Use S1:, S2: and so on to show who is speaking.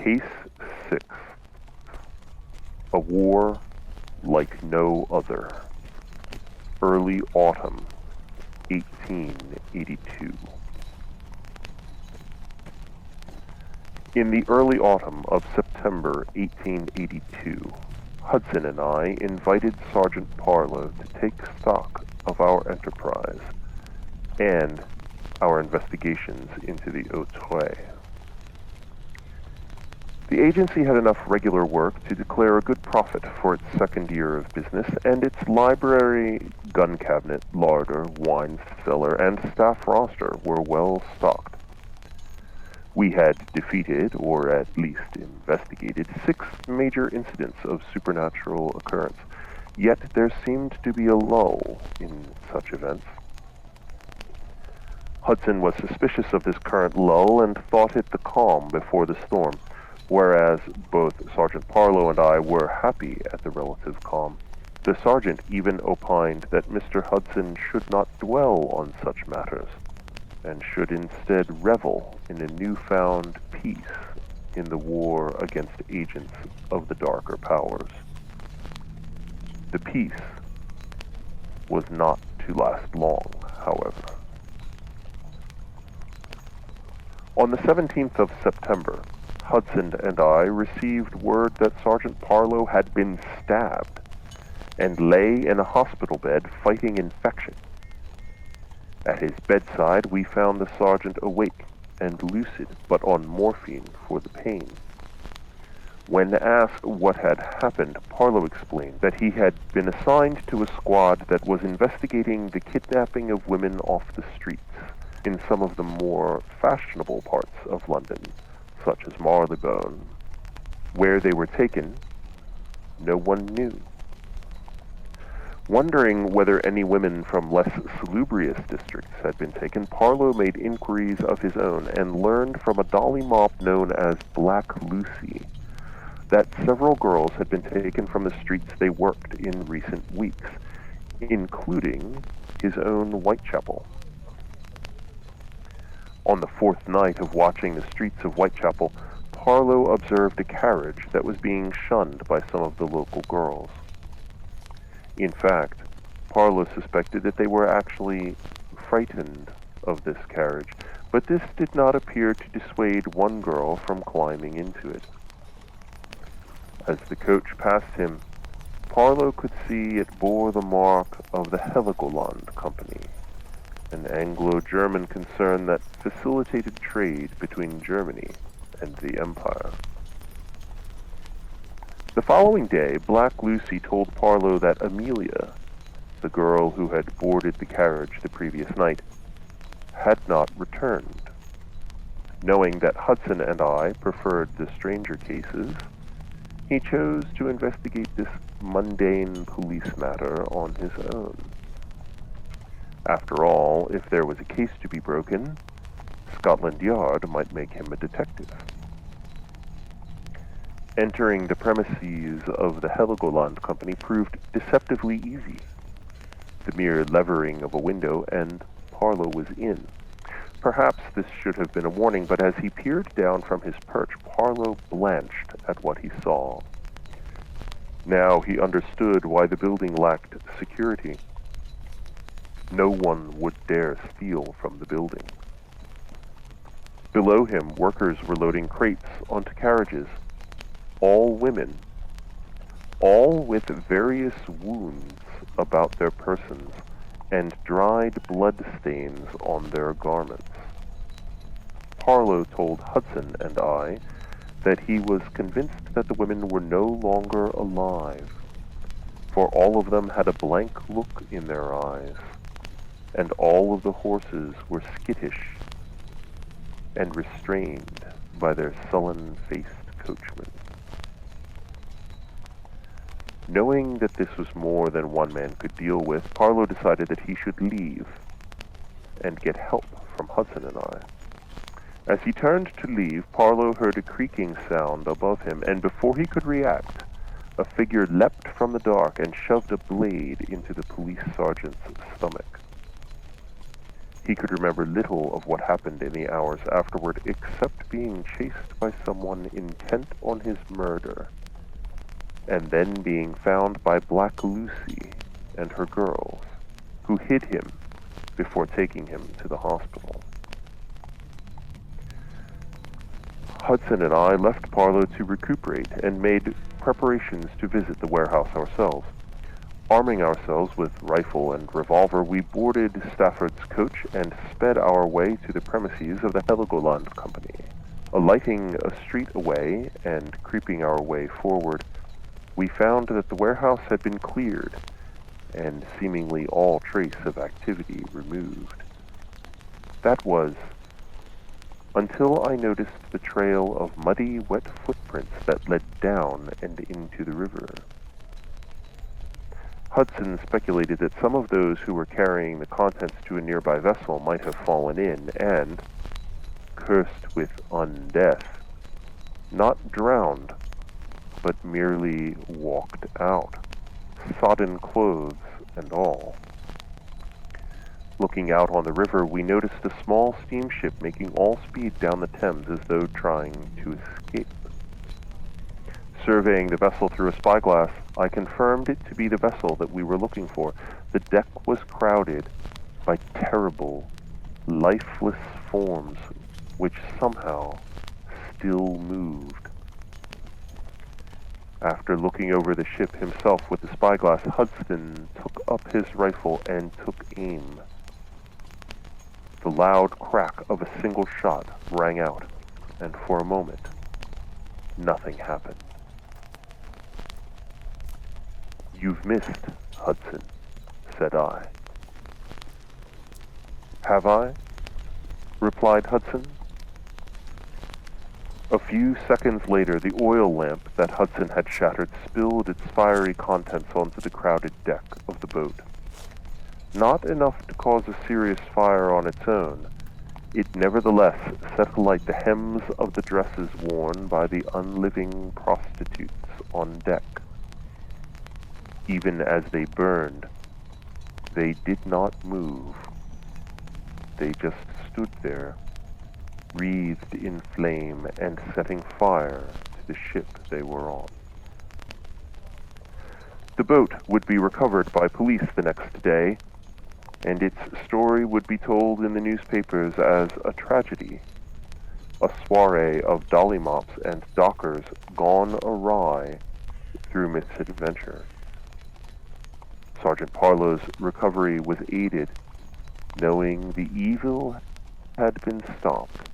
S1: Case 6. A war like no other. Early autumn, 1882. In the early autumn of September 1882, Hudson and I invited Sergeant Parlow to take stock of our enterprise and our investigations into the autre. The agency had enough regular work to declare a good profit for its second year of business, and its library, gun cabinet, larder, wine cellar, and staff roster were well stocked. We had defeated, or at least investigated, 6 major incidents of supernatural occurrence, yet there seemed to be a lull in such events. Hudson was suspicious of this current lull and thought it the calm before the storm, whereas both Sergeant Parlow and I were happy at the relative calm. The sergeant even opined that Mr. Hudson should not dwell on such matters, and should instead revel in a newfound peace in the war against agents of the darker powers. The peace was not to last long, however. On the 17th of September, Hudson and I received word that Sergeant Parlow had been stabbed and lay in a hospital bed fighting infection. At his bedside, we found the sergeant awake and lucid, but on morphine for the pain. When asked what had happened, Parlow explained that he had been assigned to a squad that was investigating the kidnapping of women off the streets in some of the more fashionable parts of London, such as Marylebone. Where they were taken, no one knew. Wondering whether any women from less salubrious districts had been taken, Parlow made inquiries of his own and learned from a dolly mop known as Black Lucy that several girls had been taken from the streets they worked in recent weeks, including his own Whitechapel. On the 4th night of watching the streets of Whitechapel, Parlow observed a carriage that was being shunned by some of the local girls. In fact, Parlow suspected that they were actually frightened of this carriage, but this did not appear to dissuade one girl from climbing into it. As the coach passed him, Parlow could see it bore the mark of the Heligol Company, an Anglo German concern that facilitated trade between Germany and the Empire. The following day, Black Lucy told Parlow that Amelia, the girl who had boarded the carriage the previous night, had not returned. Knowing that Hudson and I preferred the stranger cases, he chose to investigate this mundane police matter on his own. After all, if there was a case to be broken, Scotland Yard might make him a detective. Entering the premises of the Heligol Company proved deceptively easy. The mere levering of a window, and Parlow was in. Perhaps this should have been a warning, but as he peered down from his perch, Parlow blanched at what he saw. Now he understood why the building lacked security. No one would dare steal from the building. Below him, workers were loading crates onto carriages. All women, all with various wounds about their persons and dried blood stains on their garments. Parlow told Hudson and I that he was convinced that the women were no longer alive, for all of them had a blank look in their eyes, and all of the horses were skittish and restrained by their sullen-faced coachmen. Knowing that this was more than one man could deal with, Parlow decided that he should leave and get help from Hudson and I. As he turned to leave, Parlow heard a creaking sound above him, and before he could react, a figure leapt from the dark and shoved a blade into the police sergeant's stomach. He could remember little of what happened in the hours afterward, except being chased by someone intent on his murder, and then being found by Black Lucy and her girls, who hid him before taking him to the hospital. Hudson and I left Parlow to recuperate and made preparations to visit the warehouse ourselves. Arming ourselves with rifle and revolver, we boarded Stafford's coach and sped our way to the premises of the Heligol company. Alighting a street away and creeping our way forward, we found that the warehouse had been cleared and seemingly all trace of activity removed. That was, until I noticed the trail of muddy, wet footprints that led down and into the river. Hudson speculated that some of those who were carrying the contents to a nearby vessel might have fallen in and, cursed with undeath, not drowned, but merely walked out, sodden clothes and all. Looking out on the river, we noticed a small steamship making all speed down the Thames as though trying to escape. Surveying the vessel through a spyglass, I confirmed it to be the vessel that we were looking for. The deck was crowded by terrible, lifeless forms which somehow still moved. After looking over the ship himself with the spyglass, Hudson took up his rifle and took aim. The loud crack of a single shot rang out, and for a moment, nothing happened. "You've missed, Hudson," said I. "Have I?" replied Hudson. A few seconds later, the oil lamp that Hudson had shattered spilled its fiery contents onto the crowded deck of the boat. Not enough to cause a serious fire on its own, it nevertheless set alight the hems of the dresses worn by the unliving prostitutes on deck. Even as they burned, they did not move. They just stood there, wreathed in flame and setting fire to the ship they were on. The boat would be recovered by police the next day, and its story would be told in the newspapers as a tragedy, a soiree of dollymops and dockers gone awry through misadventure. Sergeant Parlow's recovery was aided, knowing the evil had been stopped